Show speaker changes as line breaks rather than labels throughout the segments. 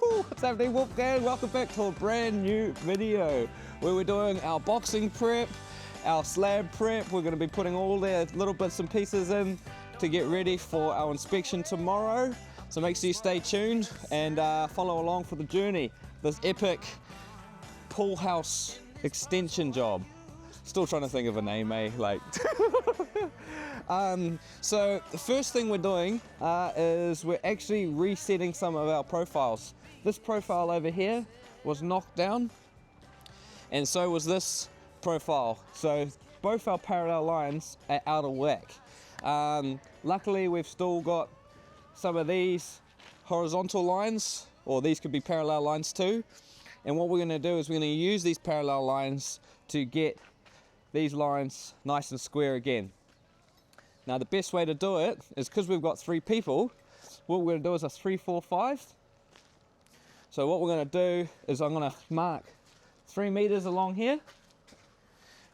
What's happening, Wolfgang? Welcome back to a brand new video where we're doing our boxing prep, our slab prep. We're going to be putting all the little bits and pieces in to get ready for our inspection tomorrow. So make sure you stay tuned and follow along for the journey. This epic pool house extension job. Still trying to think of a name, eh? Like. So the first thing we're doing is we're actually resetting some of our profiles. This profile over here was knocked down, and so was this profile. So both our parallel lines are out of whack. Luckily, we've still got some of these horizontal lines, or these could be parallel lines too. And what we're going to do is we're going to use these parallel lines to get these lines nice and square again. Now the best way to do it is, because we've got 3 people, what we're going to do is a 3, 4, 5. So what we're going to do is I'm going to mark 3 meters along here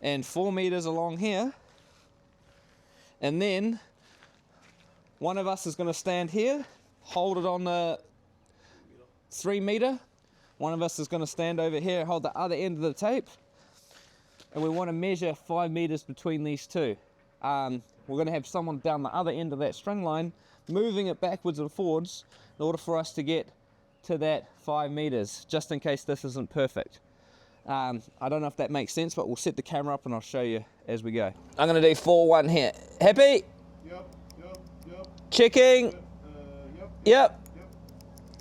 and 4 meters along here, and then one of us is going to stand here, hold it on the 3 meter. One of us is going to stand over here, hold the other end of the tape, and we want to measure 5 meters between these two. We're going to have someone down the other end of that string line moving it backwards and forwards in order for us to get to that 5 meters, just in case this isn't perfect. I don't know if that makes sense, but we'll set the camera up and I'll show you as we go. I'm going to do 4-1 here. Happy?
Yep.
Checking? Yep.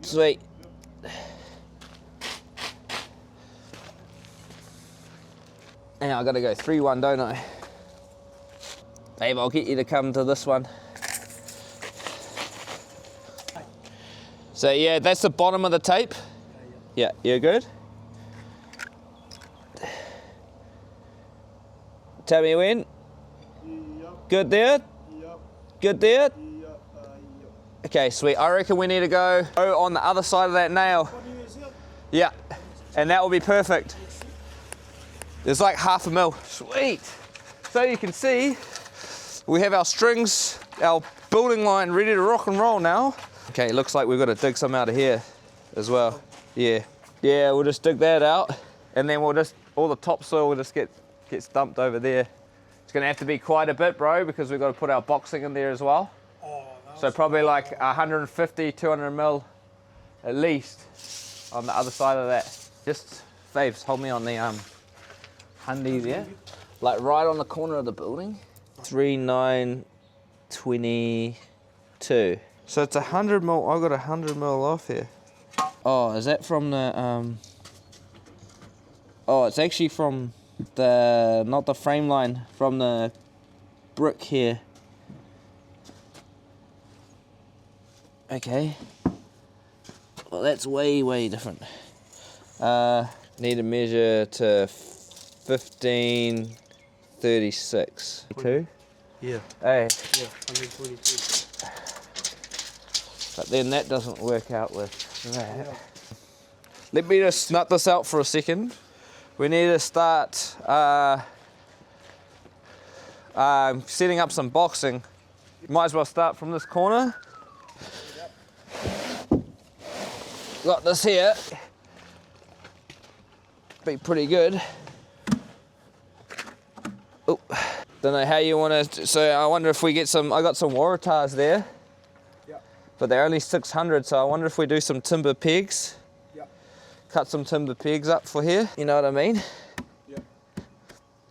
Sweet. And I gotta go 3-1, don't I? Babe, I'll get you to come to this one. So yeah, that's the bottom of the tape. Yeah, you're good? Tell me when. Good there? Good there? Okay, sweet. I reckon we need to go on the other side of that nail. Yeah, and that will be perfect. There's like 1/2 mil. Sweet. So you can see, we have our strings, our building line ready to rock and roll now. Okay, looks like we've got to dig some out of here as well. Yeah, we'll just dig that out, and then we'll just, all the topsoil will just get dumped over there. It's gonna have to be quite a bit, bro, because we've got to put our boxing in there as well. So probably like 150, 200 mil at least on the other side of that. Just, Faves, hold me on the Hundies, yeah? Like right on the corner of the building. 3922. So it's 100 mil. I got 100 mil off here. Oh, is that from the Oh, it's actually from the, not the frame line, from the brick here. Okay. Well, that's way different. Need to measure to 1536. 2?
Yeah.
Hey.
Yeah, 122.
But then that doesn't work out with that. Yeah. Let me just nut this out for a second. We need to start setting up some boxing. Might as well start from this corner. Got this here. Be pretty good. Oh, don't know how you want to. So I wonder if we get some. I got some Waratahs there. Yeah. But they're only 600. So I wonder if we do some timber pegs. Yeah. Cut some timber pegs up for here. You know what I mean? Yeah.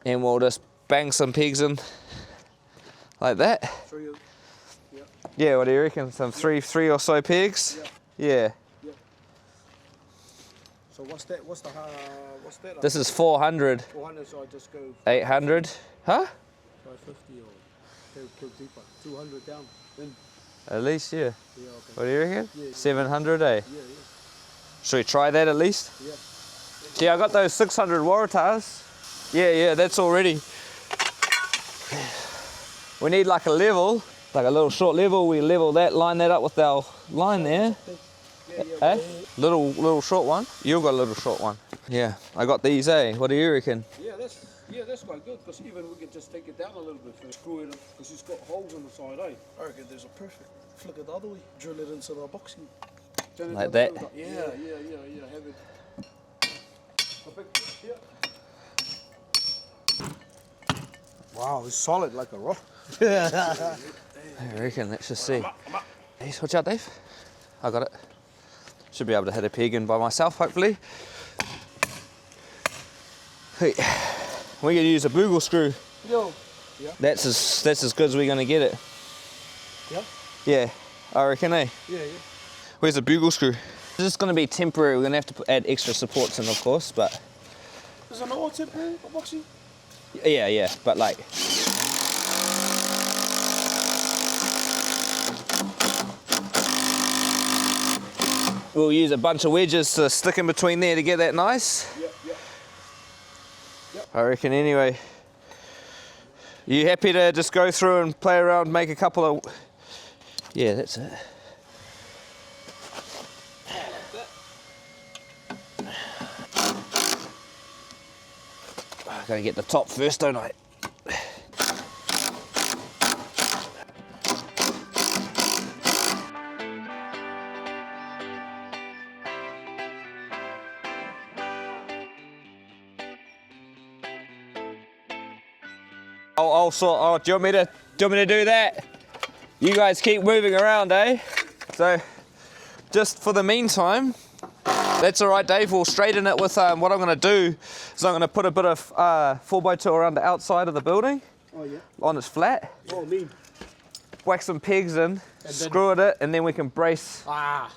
And we'll just bang some pegs in like that.
3. Yeah.
Yeah. What do you reckon? Some three or so pegs. Yeah.
So what's that? What's that?
This is 400.
400, so I just go
800. Huh?
550 or go deeper. 200 down. Then.
At least, yeah.
Yeah, okay.
What do you reckon?
Yeah.
700, eh?
Yeah.
Should we try that at least?
Yeah.
Yeah, I got those 600 Waratahs. Yeah, that's already. We need like a level, like a little short level. We level that, line that up with our line there. Eh? Little short one. You've got a little short one. Yeah, I got these, eh? What do you reckon?
Yeah, that's quite good, because even we can just take it down a little bit and screw it up, because it's got holes on the side, eh? I reckon there's a perfect. Flick it the other way, drill it into the boxing.
Like that.
Yeah. Have it. Here.
Wow, it's solid like a rock.
I reckon, let's just see. Hey, watch out, Dave. I got it. Should be able to hit a peg in by myself, hopefully. Hey, we're gonna use a boogle screw.
Yo. Yeah.
That's as good as we're gonna get it.
Yeah?
Yeah, I reckon, eh?
Yeah.
Where's the bugle screw? This is gonna be temporary. We're gonna have to add extra supports in, of course, but.
Is it all temporary, epoxy?
Yeah, but like. We'll use a bunch of wedges to stick in between there to get that nice.
Yep.
I reckon anyway. You happy to just go through and play around, make a couple of... Yeah, that's it. I gotta get the top first, don't I? Oh, do you want me to do that? You guys keep moving around, eh? So, just for the meantime, that's all right, Dave. We'll straighten it with what I'm going to do is I'm going to put a bit of 4x2 around the outside of the building.
Oh yeah.
On its flat.
Oh, mean.
Whack some pegs in, screw it, and then we can brace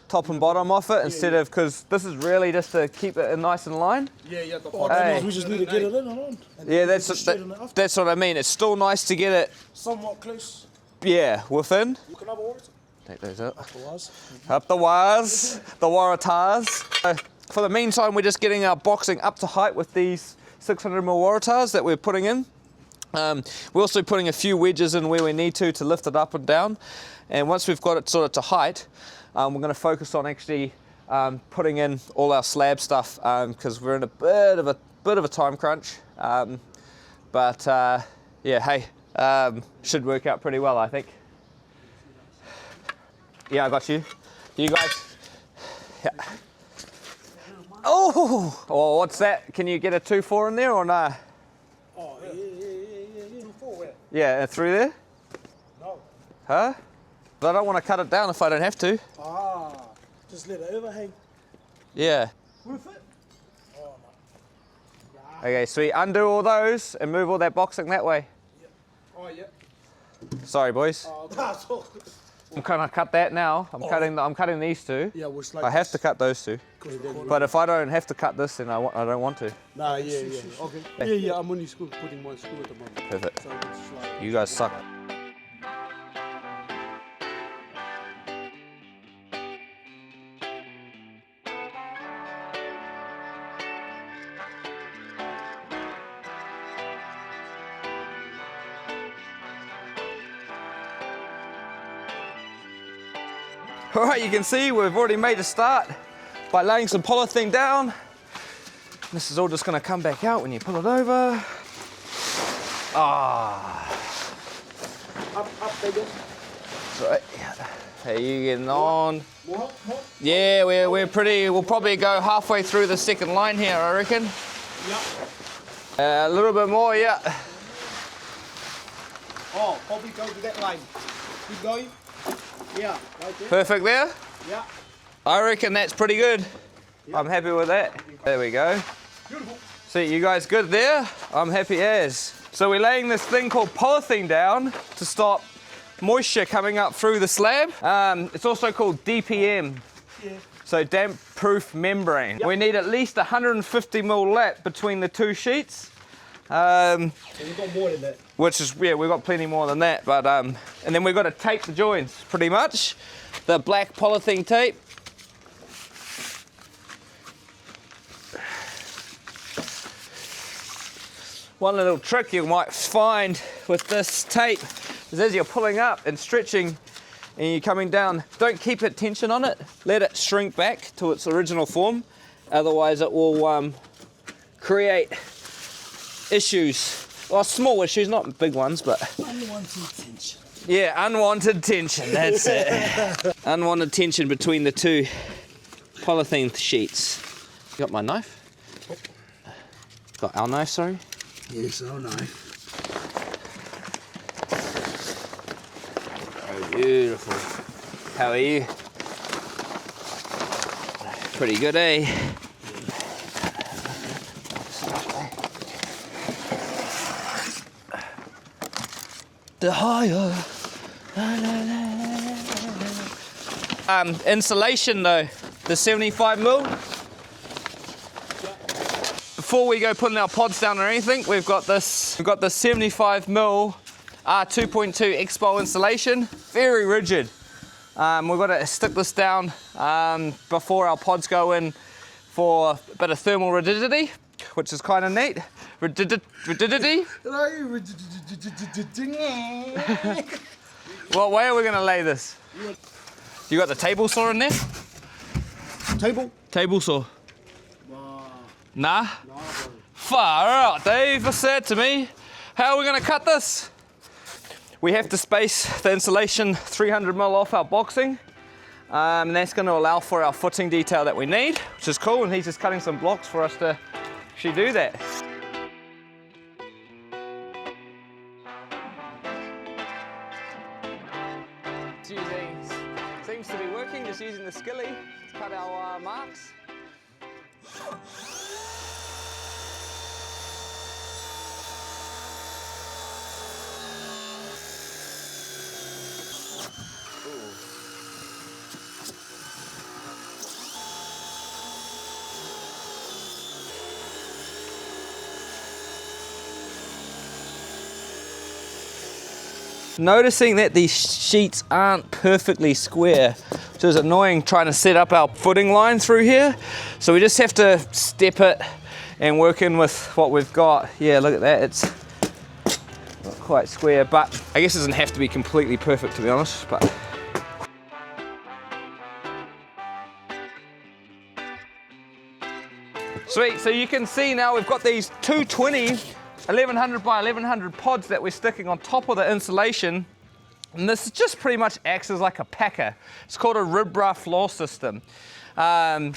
top and bottom off it instead of, because this is really just to keep it nice in line.
Yeah.
Hey.
We just need to get it in and on.
Yeah, that's what I mean. It's still nice to get it,
Somewhat close.
yeah, within.
You can have a water.
Take those out.
Afterwards.
Up the wires, the Waratahs. For the meantime, we're just getting our boxing up to height with these 600mm Waratahs that we're putting in. We're also putting a few wedges in where we need to lift it up and down. And once we've got it sort of to height, we're going to focus on actually putting in all our slab stuff because we're in a bit of a time crunch. Yeah, hey, should work out pretty well, I think. Yeah, I got you. You guys. Yeah. Oh, what's that? Can you get a 2-4 in there or nah?
Oh, yeah. 2-4 where?
Yeah, through there?
No.
Huh? But I don't want to cut it down if I don't have to.
Just let it overhang.
Yeah.
Roof it? Oh, no.
Okay, sweet. Undo all those and move all that boxing that way.
Yeah.
Oh yeah.
Sorry, boys.
That's all.
I'm gonna cut that now. I'm cutting these two.
Yeah, which like
I have to cut those two.
But
But if I don't have to cut this, then I don't want to.
nah, yeah. Okay. Yeah. I'm only putting one screw at the moment.
Perfect.
So it's just like.
You guys suck. All right, you can see we've already made a start by laying some polythene down. This is all just gonna come back out when you pull it over.
Up, baby.
Right. Hey, you getting on?
More?
Yeah, we'll probably go halfway through the second line here, I reckon.
Yeah.
A little bit more, yeah.
Oh, probably go to that line. Keep going. Yeah, right there.
Perfect there?
Yeah.
I reckon that's pretty good. I'm happy with that. There we go.
Beautiful.
See, you guys good there? I'm happy as. So we're laying this thing called polythene down to stop moisture coming up through the slab. It's also called DPM.
Yeah.
So damp proof membrane. Yep. We need at least 150mm lap between the two sheets.
So we've got more than that.
Which is, yeah, we've got plenty more than that, but, and then we've got to tape the joints, pretty much. The black polythene tape. One little trick you might find with this tape is as you're pulling up and stretching and you're coming down, don't keep it tension on it, let it shrink back to its original form, otherwise it will create issues. Well, small issues, not big ones, but...
Unwanted tension.
Yeah, unwanted tension, that's it. Unwanted tension between the two polythene sheets. You got my knife? Got our knife, sorry.
Yes, our knife.
Oh, beautiful. How are you? Pretty good, eh? The higher. Insulation though, the 75mm. Before we go putting our pods down or anything, we've got this 75mm R2.2 Expo insulation, very rigid. We've got to stick this down before our pods go in for a bit of thermal rigidity, which is kind of neat. Rigidity? What way are we going to lay this? You got the table saw in there?
Table?
Table saw. Nah? Far out, Dave. What's that to me? How are we going to cut this? We have to space the insulation 300mm off our boxing. And that's going to allow for our footing detail that we need, which is cool. And he's just cutting some blocks for us to actually do that. Seems to be working, just using the skilly to cut our marks. Noticing that these sheets aren't perfectly square, which is annoying trying to set up our footing line through here. So we just have to step it and work in with what we've got. Yeah, look at that, it's not quite square, but I guess it doesn't have to be completely perfect, to be honest. But sweet, so you can see now we've got these 220 1100 by 1100 pods that we're sticking on top of the insulation, and this just pretty much acts as like a packer. It's called a Rebar floor system, and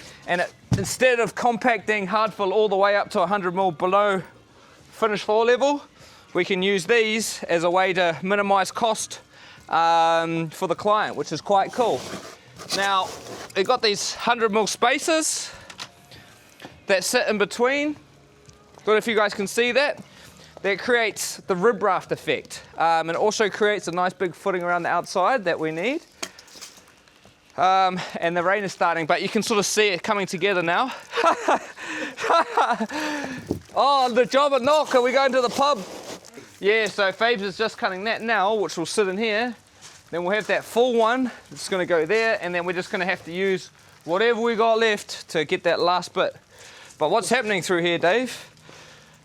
instead of compacting hard fill all the way up to 100mm below finished floor level, we can use these as a way to minimize cost for the client, which is quite cool. Now we've got these 100mm spacers that sit in between. Don't know if you guys can see that. That creates the rib raft effect. And it also creates a nice big footing around the outside that we need. And the rain is starting, but you can sort of see it coming together now. Oh, the job at knock, are we going to the pub? Yeah, so Fabes is just cutting that now, which will sit in here. Then we'll have that full one, it's gonna go there, and then we're just gonna have to use whatever we got left to get that last bit. But what's happening through here, Dave,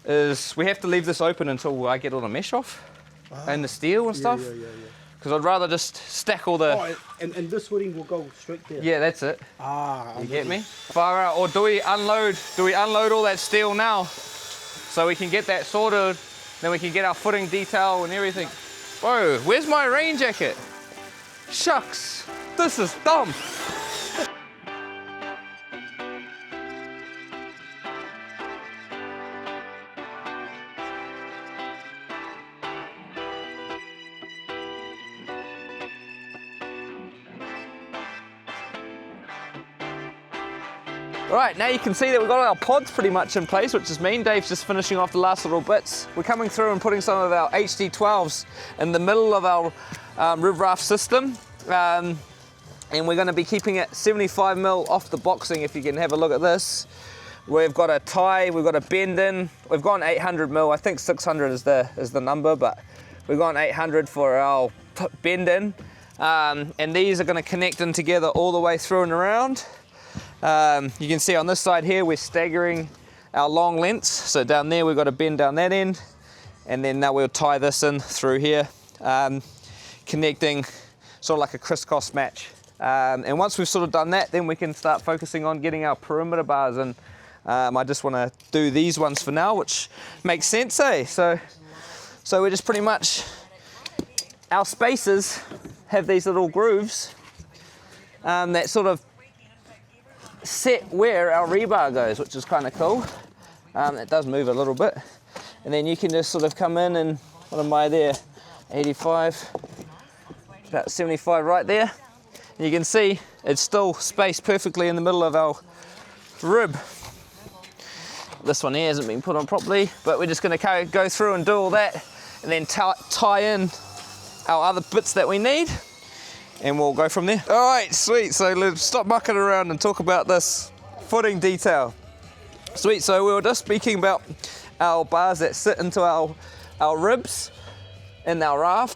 is we have to leave this open until I get all the mesh off and the steel and stuff. Because I'd rather just stack all the...
Oh, and this footing will go straight there?
Yeah, that's it.
Ah,
you get me? Far out. Or do we unload all that steel now so we can get that sorted, then we can get our footing detail and everything. Whoa, where's my rain jacket? Shucks, this is dumb. Right, now you can see that we've got our pods pretty much in place, which is mean Dave's just finishing off the last little bits. We're coming through and putting some of our HD12s in the middle of our rib raft system. And we're going to be keeping it 75mm off the boxing. If you can have a look at this. We've got a tie, we've got a bend in, we've gone 800mm, I think 600 is the number, but we've gone 800 for our bend in. And these are going to connect in together all the way through and around. You can see on this side here we're staggering our long lengths, so down there we've got a bend down that end, and then now we'll tie this in through here, connecting sort of like a crisscross match. And once we've sort of done that, then we can start focusing on getting our perimeter bars in. I just want to do these ones for now, which makes sense, eh? So we're just pretty much, our spacers have these little grooves that sort of set where our rebar goes, which is kind of cool. It does move a little bit. And then you can just sort of come in and, what am I there? 85, about 75 right there. And you can see it's still spaced perfectly in the middle of our rib. This one here hasn't been put on properly, but we're just going to go through and do all that and then tie in our other bits that we need, and we'll go from there. All right, sweet. So let's stop mucking around and talk about this footing detail. Sweet, so we were just speaking about our bars that sit into our ribs in our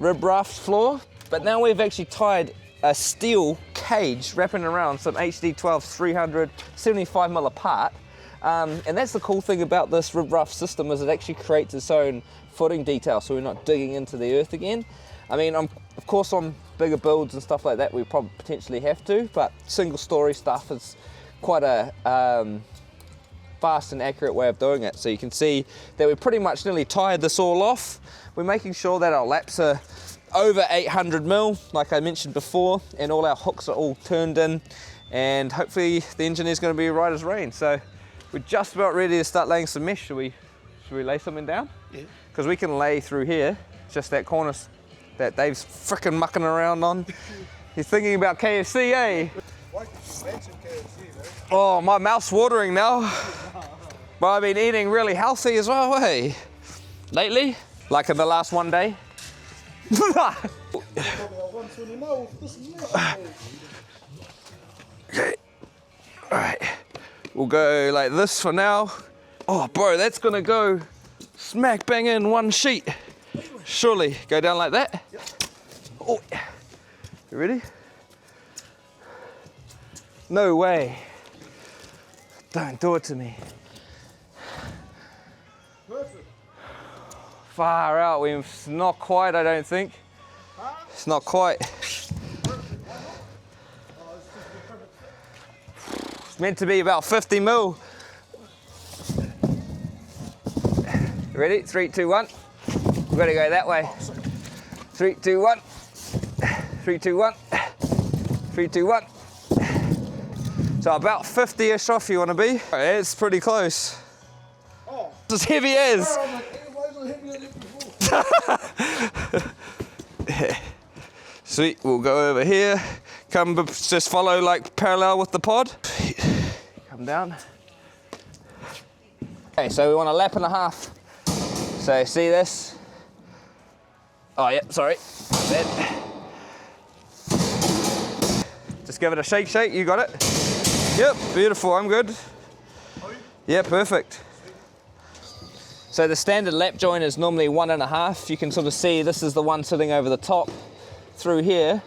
rib raft floor, but now we've actually tied a steel cage wrapping around some HD12 300 75mm apart. And that's the cool thing about this rib raft system, is it actually creates its own footing detail, so we're not digging into the earth again. I mean, of course on bigger builds and stuff like that we probably potentially have to, but single story stuff is quite a fast and accurate way of doing it. So you can see that we pretty much nearly tied this all off. We're making sure that our laps are over 800mm, like I mentioned before, and all our hooks are all turned in, and hopefully the engineer's going to be right as rain. So we're just about ready to start laying some mesh. Should we lay something down? Yeah. Because we can lay through here, just that corner that Dave's frickin' mucking around on. He's thinking about KFC, eh?
Why did you mention KFC, man?
Oh, my mouth's watering now. But I've been eating really healthy as well, eh? Lately, like in the last one day. Okay, all right. We'll go like this for now. Oh, bro, that's gonna go smack bang in one sheet. Surely, go down like that. Yep. Oh, you ready? No way. Don't do it to me.
Perfect.
Far out, it's not quite, I don't think.
Huh?
It's not quite. It's meant to be about 50mm. Ready? 3, 2, 1. We've got to go that way. 3, 2, 1. 3, 2, 1. 3, 2, 1. So about 50-ish off you want to be. It's pretty close.
Oh.
It's as heavy as. Sweet, we'll go over here. Come, just follow like parallel with the pod. Come down. Okay, so we want a lap and a half. So see this? Oh yeah, sorry. Just give it a shake, you got it? Yep, beautiful, I'm good. Yeah, perfect. So the standard lap joint is normally 1.5. You can sort of see this is the one sitting over the top through here.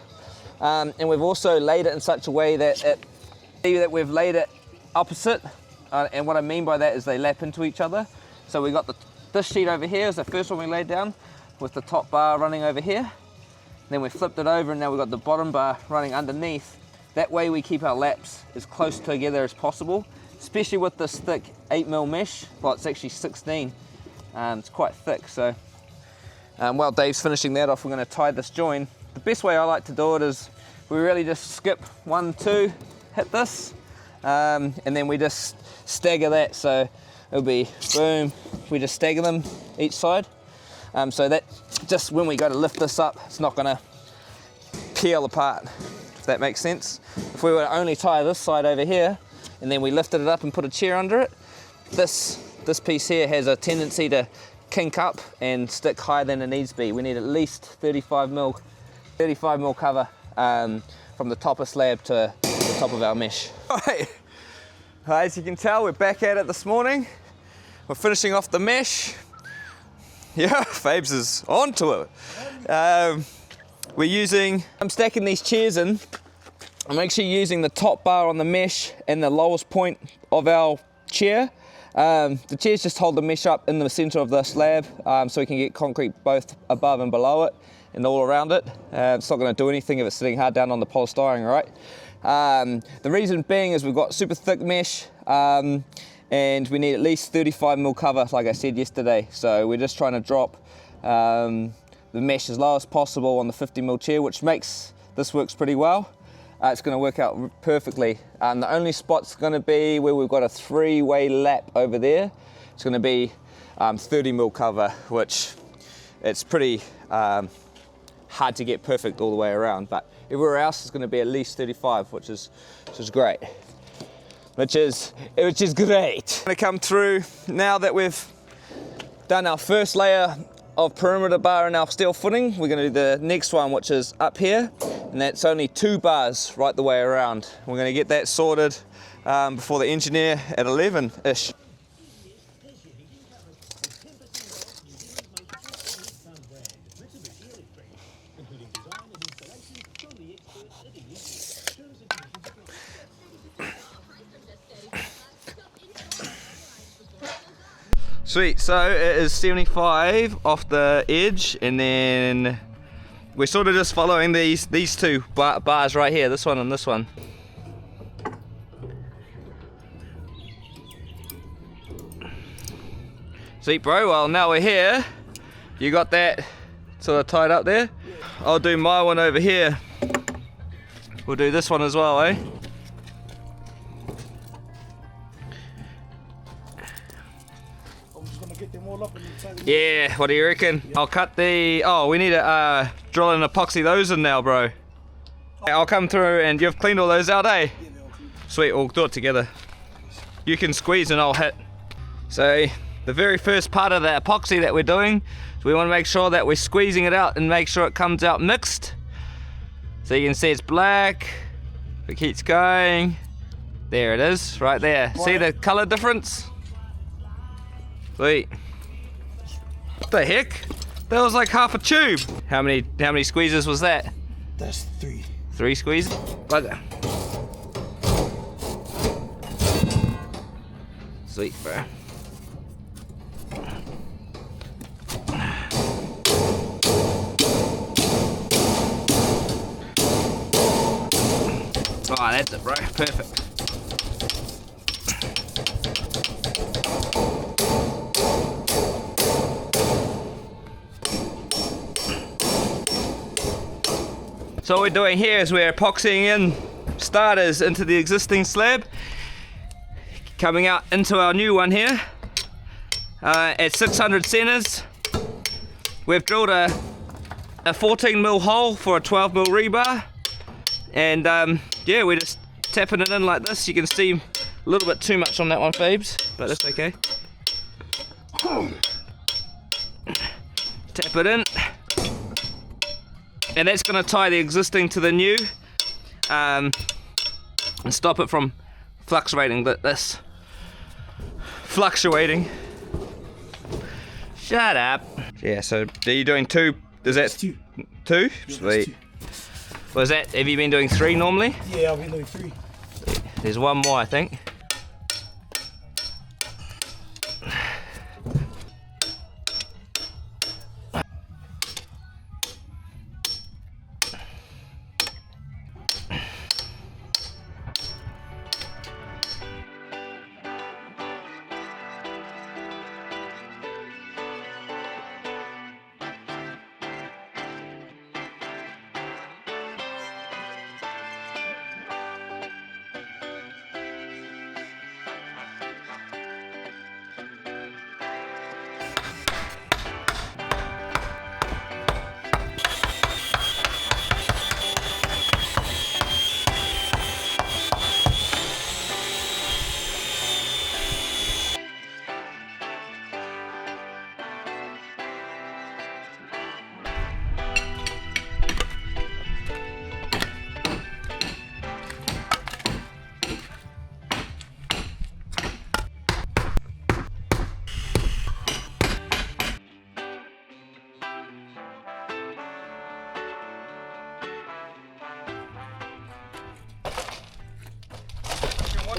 And we've also laid it in such a way that we've laid it opposite. And what I mean by that is they lap into each other. So we got this sheet over here is the first one we laid down with the top bar running over here. Then we flipped it over and now we've got the bottom bar running underneath. That way we keep our laps as close together as possible, especially with this thick 8mm mesh. Well, it's actually 16. It's quite thick, so while Dave's finishing that off, we're going to tie this join. The best way I like to do it is we really just skip 1, 2, hit this, and then we just stagger that. So it'll be boom, we just stagger them each side. So that just when we go to lift this up, it's not going to peel apart, if that makes sense. If we were to only tie this side over here and then we lifted it up and put a chair under it, this piece here has a tendency to kink up and stick higher than it needs to be. We need at least 35mm cover from the top of slab to the top of our mesh. Right. As you can tell, we're back at it this morning. We're finishing off the mesh. Yeah, Fabes is onto it. I'm stacking these chairs in. I'm actually using the top bar on the mesh and the lowest point of our chair. The chairs just hold the mesh up in the center of the slab, so we can get concrete both above and below it and all around it. It's not going to do anything if it's sitting hard down on the polystyrene, right? The reason being is we've got super thick mesh, and we need at least 35mm cover, like I said yesterday. So we're just trying to drop the mesh as low as possible on the 50mm chair, which makes this works pretty well. it's going to work out perfectly. The only spot's going to be where we've got a 3-way lap over there. It's going to be 30mm cover, which it's pretty hard to get perfect all the way around, but everywhere else is going to be at least 35, which is great. Which is great. I'm going to come through now that we've done our first layer of perimeter bar and our steel footing. We're going to do the next one, which is up here, and that's only 2 bars right the way around. We're going to get that sorted before the engineer at 11-ish. Sweet, so it is 75 off the edge, and then we're sort of just following these 2 bars right here, this one and this one. Sweet, bro. Well, now we're here. You got that sort of tied up there? I'll do my one over here. We'll do this one as well, eh? Yeah, what do you reckon? Yeah. I'll cut the... Oh, we need to drill and epoxy those in now, bro. I'll come through and you've cleaned all those out, eh? Sweet, we'll do it together. You can squeeze and I'll hit. So, the very first part of the epoxy that we're doing, is we want to make sure that we're squeezing it out and make sure it comes out mixed. So you can see it's black. It keeps going. There it is, right there. See the color difference? Sweet. What the heck? That was like half a tube. How many squeezes was that?
That's 3.
3 squeezes? Bugger. Sweet, bro. Oh, that's it, bro. Perfect. So what we're doing here is we're epoxying in starters into the existing slab, coming out into our new one here at 600 centers. We've drilled a 14mm hole for a 12mm rebar, and yeah, we're just tapping it in like this. You can see a little bit too much on that one, Phoebes, but that's okay. Tap it in. And that's going to tie the existing to the new and stop it from fluctuating this. Fluctuating. Shut up. Yeah, so are you doing 2? Is that 2? 2? Sweet. Was that, have you been doing 3 normally?
Yeah, I've been doing 3.
There's one more, I think.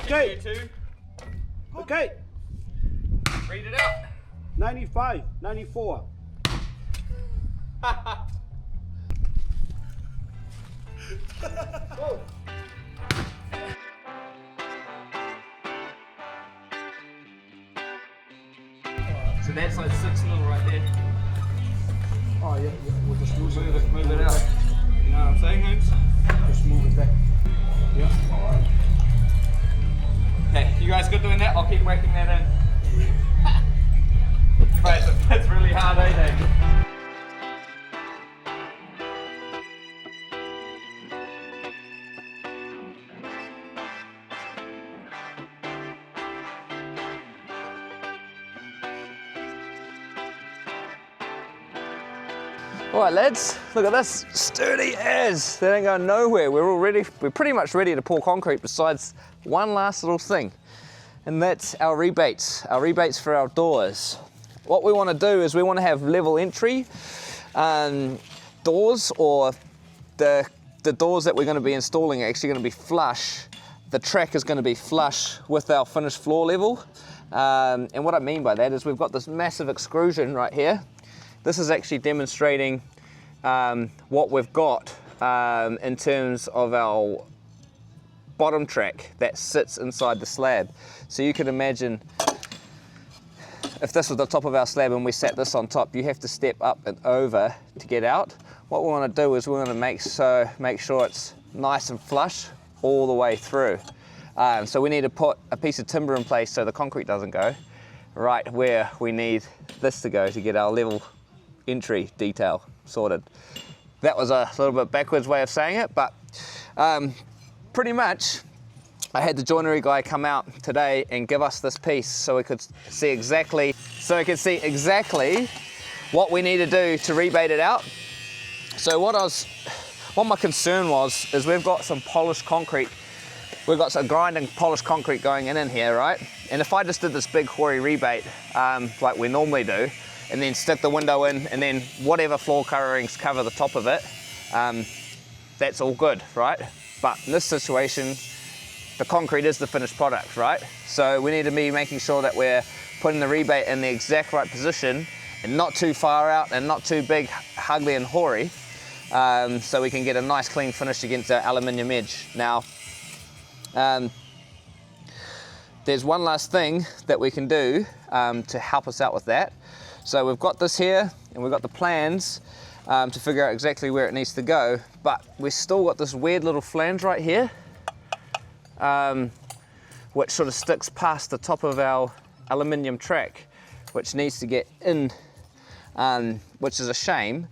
Okay. Okay.
Read it out.
95, 94. Oh.
So that's like 6mm right there.
Oh yeah, we'll just move
it out. You know what I'm saying, Holmes?
Just move it back.
Yeah.
Okay, you guys good doing that? I'll keep whacking that in. Right, that's really hard, eh? All right, lads, look at this, sturdy as. They ain't going nowhere. We're pretty much ready to pour concrete besides one last little thing, and that's our rebates for our doors. What we want to do is we want to have level entry doors, or the doors that we're going to be installing are actually going to be flush. The track is going to be flush with our finished floor level. And what I mean by that is we've got this massive extrusion right here. This is actually demonstrating what we've got in terms of our bottom track that sits inside the slab. So you can imagine if this was the top of our slab and we sat this on top, you have to step up and over to get out. What we want to do is we want to make sure it's nice and flush all the way through. So we need to put a piece of timber in place so the concrete doesn't go right where we need this to go to get our level entry detail sorted. That was a little bit backwards way of saying it, but pretty much I had the joinery guy come out today and give us this piece so we could see exactly what we need to do to rebate it out. So what my concern was is we've got some polished concrete. We've got some grinding polished concrete going in here, right? And if I just did this big hoary rebate like we normally do, and then stick the window in, and then whatever floor coverings cover the top of it, that's all good, right? But in this situation, the concrete is the finished product, right? So we need to be making sure that we're putting the rebate in the exact right position and not too far out and not too big, ugly and hoary, so we can get a nice clean finish against our aluminium edge. Now, there's one last thing that we can do to help us out with that. So we've got this here and we've got the plans to figure out exactly where it needs to go, but we've still got this weird little flange right here, which sort of sticks past the top of our aluminium track, which needs to get in, which is a shame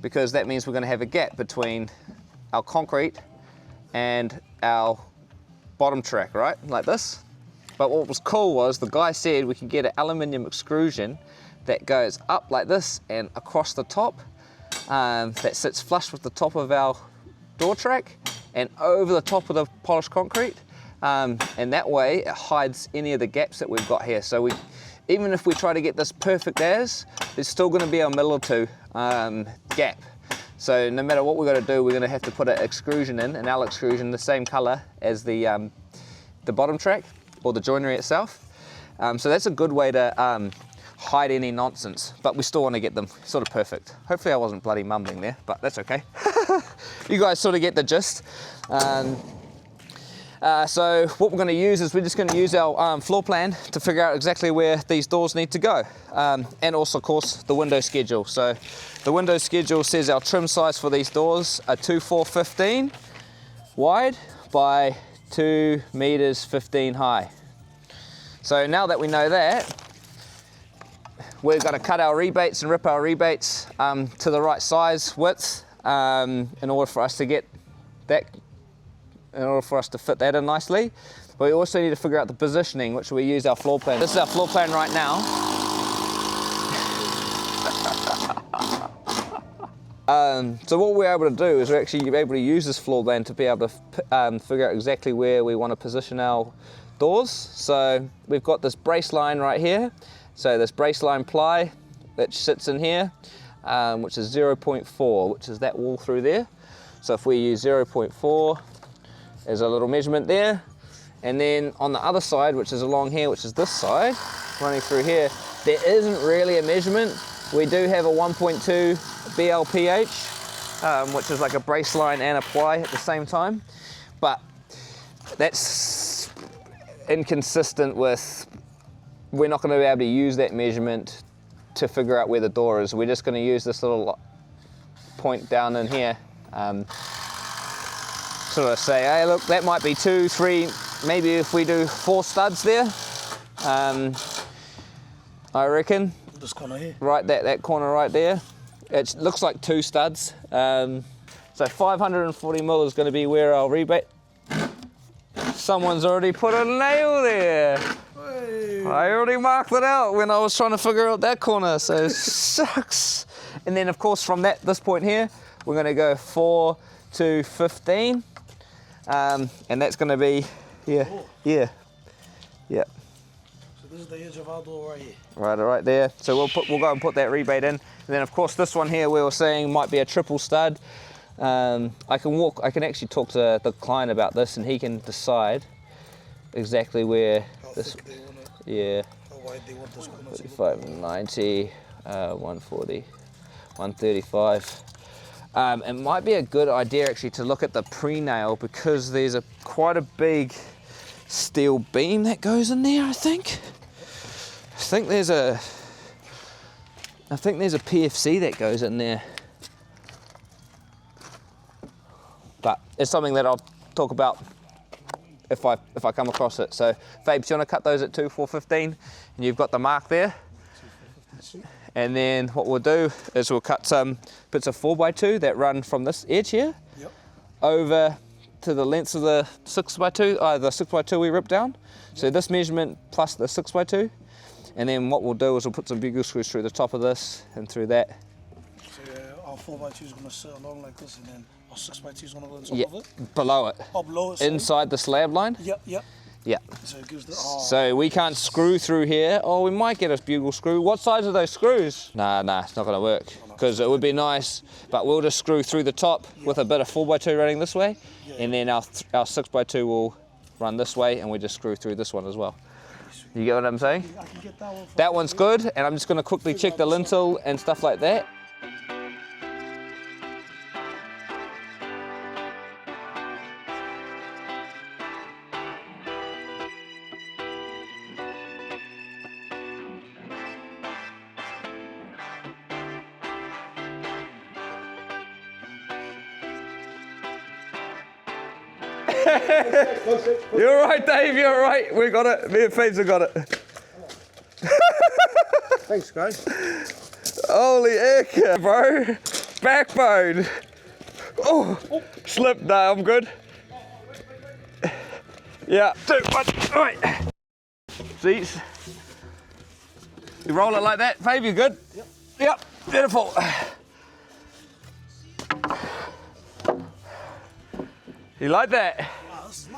because that means we're going to have a gap between our concrete and our bottom track, right, like this. But what was cool was the guy said we can get an aluminium extrusion that goes up like this and across the top, that sits flush with the top of our door track and over the top of the polished concrete, and that way it hides any of the gaps that we've got here. So even if we try to get this perfect as, there's still going to be a mil or two gap. So no matter what we're going to do, we're going to have to put an extrusion in, an L extrusion, the same color as the bottom track or the joinery itself. So that's a good way to hide any nonsense, but we still want to get them sort of perfect. Hopefully I wasn't bloody mumbling there, but that's okay. You guys sort of get the gist. So what we're going to use is we're just going to use our floor plan to figure out exactly where these doors need to go, and also of course the window schedule. So the window schedule says our trim size for these doors are 2.415 wide by 2 meters 15 high. So now that we know that, we're going to cut our rebates and rip our rebates to the right size width in order for us to get that, in order for us to fit that in nicely. But we also need to figure out the positioning, which we use our floor plan. This is our floor plan right now. So what we're able to do is we're actually able to use this floor plan to be able to figure out exactly where we want to position our doors. So we've got this brace line right here. So this brace line ply that sits in here, which is 0.4, which is that wall through there. So if we use 0.4, there's a little measurement there. And then on the other side, which is along here, which is this side, running through here, there isn't really a measurement. We do have a 1.2 BLPH, which is like a brace line and a ply at the same time. But that's inconsistent with, we're not going to be able to use that measurement to figure out where the door is. We're just going to use this little point down in here sort of say, hey, look, that might be 2, 3, maybe if we do 4 studs there. I reckon.
This corner here.
Right, that corner right there. It looks like 2 studs. So 540 mil is going to be where our rebate. Someone's already put a nail there.
Hey.
I already marked it out when I was trying to figure out that corner, so sucks. And then of course from this point here, we're going to go 4 to 15. And that's going to be, yeah. So
this is the edge of our door right here.
Right there. So we'll go and put that rebate in. And then of course this one here we were saying might be a triple stud. I can actually talk to the client about this and he can decide exactly where this, yeah,
How wide they want this corner to
35, 90, 140, 135. It might be a good idea actually to look at the pre-nail because there's quite a big steel beam that goes in there, I think. I think there's a PFC that goes in there. But it's something that I'll talk about if I come across it. So Fabes, you want to cut those at 2, 415, and you've got the mark there. And then what we'll do is we'll cut some bits of 4x2 that run from this edge here over to the length of the 6x2, the 6x2 we ripped down. So this measurement plus the 6x2. And then what we'll do is we'll put some bugle screws through the top of this and through that.
So our 4x2 is going to sit along like this, and then our 6x2 is going to go on top of it?
Below it.
Oh, below it.
Inside the slab line?
Yeah. So it gives the...
So we can't screw through here. Oh, we might get a bugle screw. What size are those screws? Nah, it's not going to work because it would be nice, but we'll just screw through the top with a bit of 4x2 running this way, and then our 6x2 will run this way, and we just screw through this one as well. You get what I'm saying?
I can get that one.
That one's good, and I'm just going to quickly check the lintel and stuff like that. You're right, Dave, you're right. We got it. Me and Fabes have got it.
Thanks, guys.
Holy heck, bro. Backbone. Oh, slip. No, I'm good. Yeah, 2, 1, all right. Seats. You roll it like that, Fabe, you good? Yep, beautiful. You like that?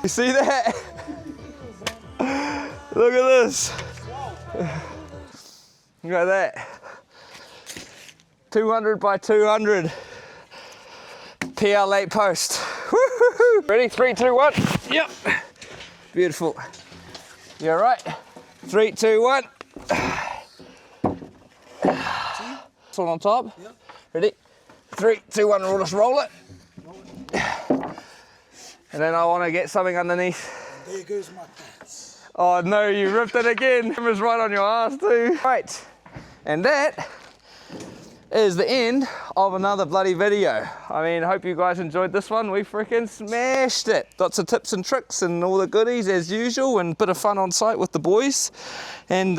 You see that? Look at this. Look at that. 200 by 200. PL8 post. Woo-hoo-hoo. Ready? 3, 2, 1. Yep. Beautiful. You all right? 3, 2, 1. This one on top.
Yep.
Ready? 3, 2, 1. We'll just roll it. And then I want to get something underneath.
And there goes my pants.
Oh no, you ripped it again. It was right on your ass too. Right, and that is the end of another bloody video. I mean, hope you guys enjoyed this one. We freaking smashed it. Lots of tips and tricks and all the goodies as usual, and a bit of fun on site with the boys. And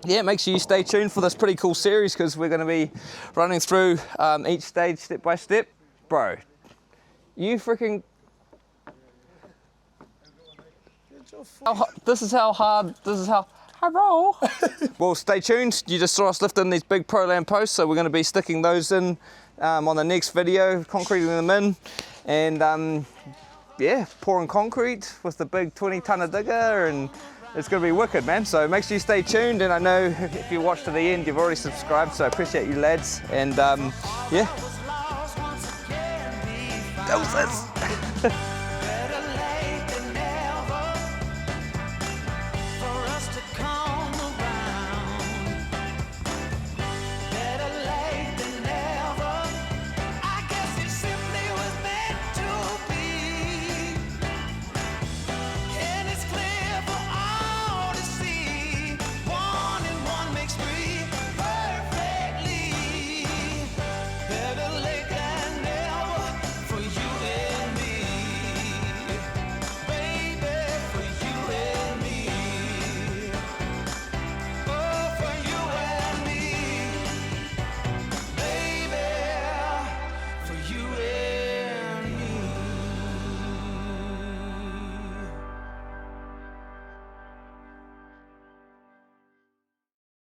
yeah, make sure you stay tuned for this pretty cool series because we're going to be running through each stage step by step. Bro, you freaking... This is how I roll. Well, stay tuned. You just saw us lifting these big Proland posts, so we're going to be sticking those in on the next video, concreting them in, and yeah, pouring concrete with the big 20-tonner digger, and it's going to be wicked, man. So make sure you stay tuned, and I know if you watched to the end, you've already subscribed, so I appreciate you lads, and yeah. Doses.